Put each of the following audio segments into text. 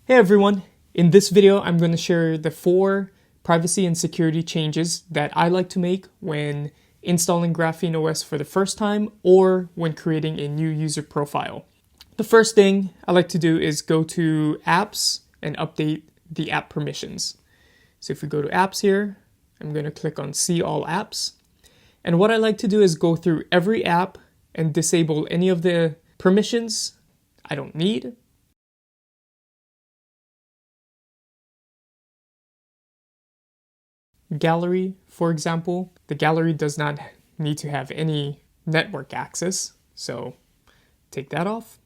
Hey everyone, in this video I'm going to share the 4 privacy and security changes that I like to make when installing GrapheneOS for the first time or when creating a new user profile. The first thing I like to do is go to apps and update the app permissions. So if we go to apps here, I'm going to click on see all apps. And what I like to do is go through every app and disable any of the permissions I don't need. Gallery, for example, the gallery does not need to have any network access, so take that off.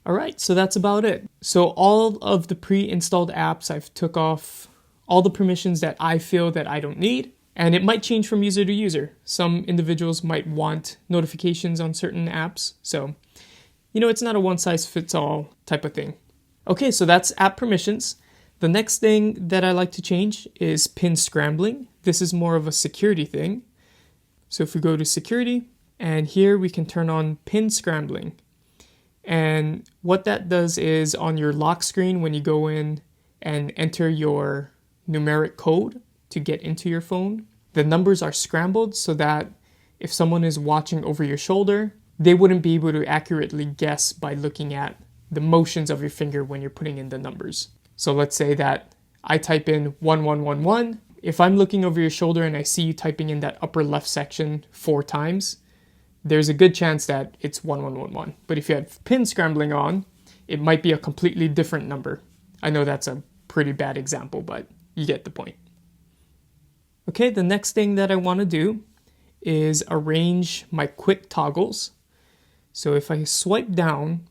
Alright, so that's about it. So all of the pre-installed apps, I've took off all the permissions that I feel that I don't need. And it might change from user to user. Some individuals might want notifications on certain apps. So, it's not a one-size-fits-all type of thing. Okay, so that's app permissions. The next thing that I like to change is pin scrambling. This is more of a security thing. So if we go to security, and here we can turn on pin scrambling. And what that does is on your lock screen, when you go in and enter your numeric code to get into your phone, the numbers are scrambled so that if someone is watching over your shoulder, they wouldn't be able to accurately guess by looking at the motions of your finger when you're putting in the numbers. So let's say that I type in 1111. If I'm looking over your shoulder and I see you typing in that upper left section 4 times, there's a good chance that it's 1111. But if you have pin scrambling on, it might be a completely different number. I know that's a pretty bad example, but you get the point. Okay, the next thing that I want to do is arrange my quick toggles. So if I swipe down,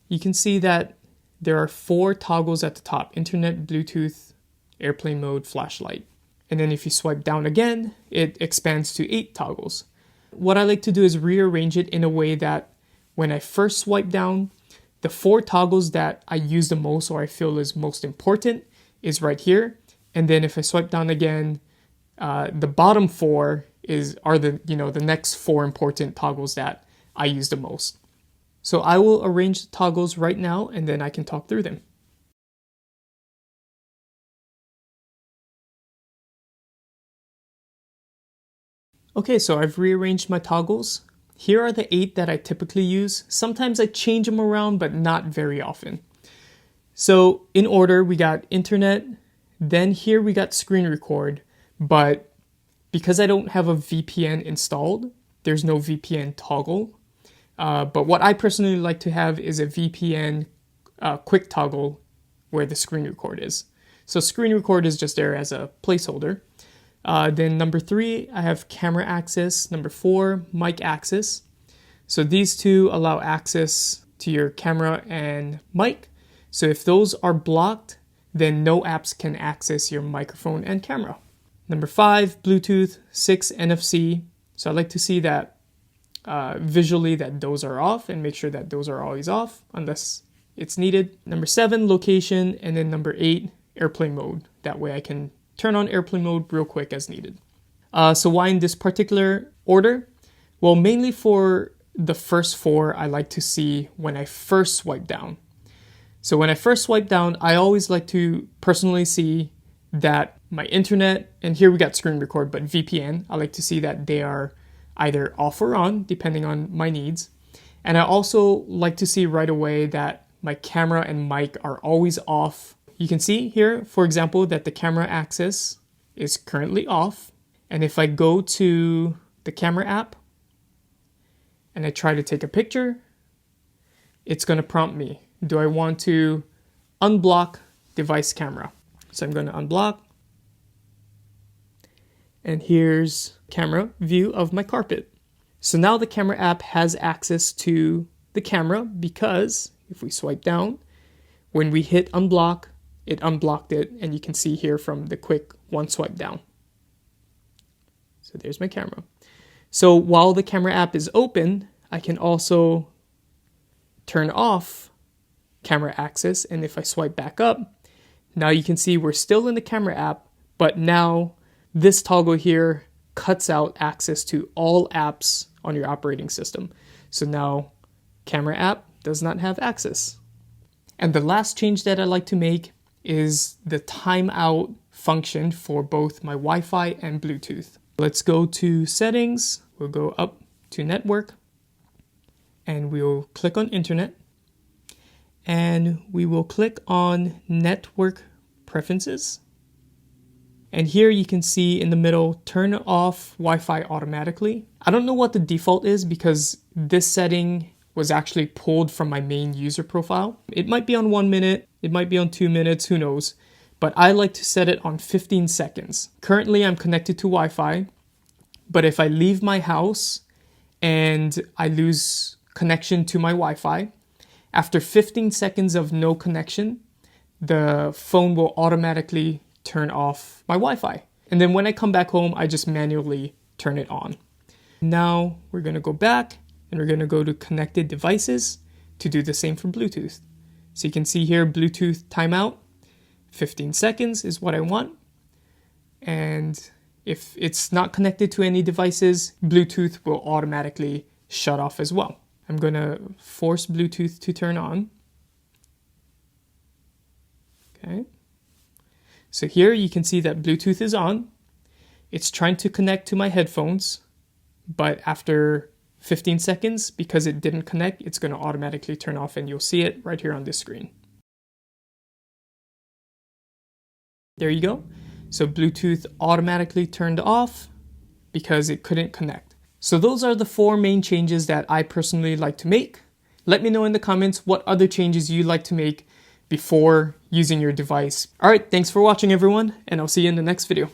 you can see that there are 4 toggles at the top: internet, Bluetooth, airplane mode, flashlight. And then if you swipe down again, it expands to 8 toggles. What I like to do is rearrange it in a way that when I first swipe down, the 4 toggles that I use the most or I feel is most important is right here. And then if I swipe down again, the bottom 4 are the next 4 important toggles that I use the most. So I will arrange the toggles right now and then I can talk through them. Okay, so I've rearranged my toggles. Here are the 8 that I typically use. Sometimes I change them around, but not very often. So in order, we got internet, then here we got screen record, but because I don't have a VPN installed, there's no VPN toggle. But what I personally like to have is a VPN quick toggle where the screen record is. So screen record is just there as a placeholder. Then number 3, I have camera access. Number 4, mic access. So these 2 allow access to your camera and mic. So if those are blocked, then no apps can access your microphone and camera. Number 5, Bluetooth. 6, NFC. So I like to see that visually that those are off and make sure that those are always off unless it's needed. Number 7, location. And then number 8, airplane mode. That way I can turn on airplane mode real quick as needed. So why in this particular order? Well, mainly for the first 4, I like to see when I first swipe down. So when I first swipe down, I always like to personally see that my internet, and here we got screen record, but VPN, I like to see that they are either off or on, depending on my needs. And I also like to see right away that my camera and mic are always off. You can see here, for example, that the camera access is currently off. And if I go to the camera app and I try to take a picture, it's going to prompt me. Do I want to unblock device camera? So I'm going to unblock. And here's camera view of my carpet. So now the camera app has access to the camera because if we swipe down, when we hit unblock, it unblocked it, and you can see here from the quick 1 swipe down. So there's my camera. So while the camera app is open, I can also turn off camera access, and if I swipe back up, now you can see we're still in the camera app, but now this toggle here cuts out access to all apps on your operating system. So now camera app does not have access. And the last change that I like to make is the timeout function for both my Wi-Fi and Bluetooth. Let's go to settings. We'll go up to network and we'll click on internet and we will click on network preferences. And here you can see in the middle, turn off Wi-Fi automatically. I don't know what the default is because this setting was actually pulled from my main user profile. It might be on 1 minute, it might be on 2 minutes, who knows? But I like to set it on 15 seconds. Currently I'm connected to Wi-Fi, but if I leave my house and I lose connection to my Wi-Fi, after 15 seconds of no connection, the phone will automatically turn off my Wi-Fi. And then when I come back home, I just manually turn it on. Now we're gonna go back and we're gonna go to connected devices to do the same for Bluetooth. So you can see here, Bluetooth timeout, 15 seconds is what I want. And if it's not connected to any devices, Bluetooth will automatically shut off as well. I'm gonna force Bluetooth to turn on. Okay. So here you can see that Bluetooth is on. It's trying to connect to my headphones, but after 15 seconds, because it didn't connect, it's going to automatically turn off and you'll see it right here on this screen. There you go. So Bluetooth automatically turned off because it couldn't connect. So those are the 4 main changes that I personally like to make. Let me know in the comments what other changes you'd like to make before using your device. All right, thanks for watching everyone, and I'll see you in the next video.